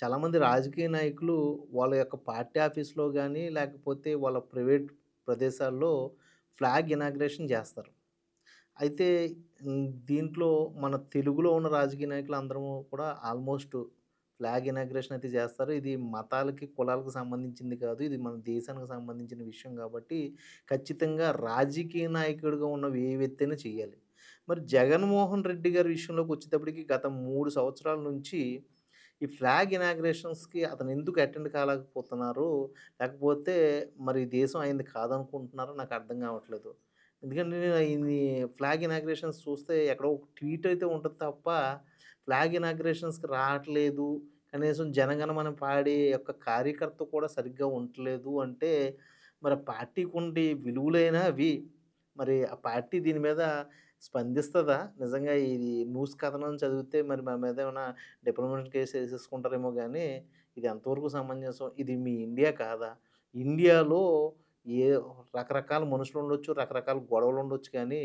చాలామంది రాజకీయ నాయకులు వాళ్ళ యొక్క పార్టీ ఆఫీస్‌లో గాని, లేకపోతే వాళ్ళ ప్రైవేట్ ప్రదేశాల్లో ఫ్లాగ్ ఇనాగ్రేషన్ చేస్తారు. అయితే దీంట్లో మన తెలుగులో ఉన్న రాజకీయ నాయకులు అందరము కూడా ఆల్మోస్ట్ ఫ్లాగ్ ఇనాగ్రేషన్ అయితే చేస్తారు. ఇది మతాలకి, కులాలకు సంబంధించింది కాదు. ఇది మన దేశానికి సంబంధించిన విషయం కాబట్టి ఖచ్చితంగా రాజకీయ నాయకుడిగా ఉన్న ఏ వ్యక్తి అయినా చేయాలి. మరి జగన్మోహన్ రెడ్డి గారి విషయంలోకి వచ్చేటప్పటికి గత 3 సంవత్సరాల నుంచి ఈ ఫ్లాగ్ ఇనాగ్రేషన్స్‌కి అతను ఎందుకు అటెండ్ కాలేకపోతున్నారు? లేకపోతే మరి దేశం ఆయనది కాదనుకుంటున్నారో నాకు అర్థం కావట్లేదు. ఎందుకంటే నేను ఇన్ని ఫ్లాగ్ ఇనాగ్రేషన్స్ చూస్తే ఎక్కడో ఒక ట్వీట్ అయితే ఉంటది తప్ప, ఫ్లాగ్ ఇనాగ్రేషన్స్‌కి రావట్లేదు. కనీసం జనగణమన పాడే యొక్క కార్యకర్త కూడా సరిగ్గా ఉండట్లేదు అంటే, మరి ఆ పార్టీకి ఉండే విలువలైనా అవి. మరి ఆ పార్టీ దీని మీద స్పందిస్తదా? నిజంగా ఇది న్యూస్ కథనం చదివితే మరి మన మీద ఏమైనా డిప్లొమాటిక్ కేస్ ఏసేసుకుంటారేమో గానీ, ఇది ఎంతవరకు సమంజసం? ఇది మీ ఇండియా కాదా? ఇండియాలో ఏ రకరకాల మనుషులుండొచ్చు, రకరకాల గొడవలుండొచ్చు కానీ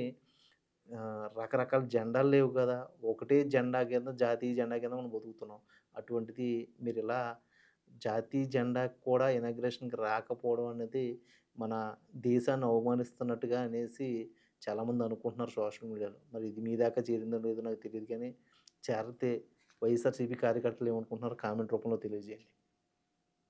రకరకాల జెండాలు లేవు గదా! ఒకటే జెండా కింద, జాతీయ జెండా కింద మనం బతుకుతున్నాం. అటువంటిది మీరిలా జాతీయ జెండాకి కూడా ఇనాగ్రేషన్‌కి రాకపోవడం అనేది మన దేశాన్ని అవమానిస్తున్నట్టుగా అనేసి చాలామంది అనుకుంటున్నారు సోషల్ మీడియాలో. మరి ఇది మీ దాకా చేరిందో లేదో నాకు తెలీదు కానీ, చేరితే వైఎస్ఆర్‌సీపీ కార్యకర్తలు ఏమనుకుంటున్నారో కామెంట్ రూపంలో తెలియజేయండి.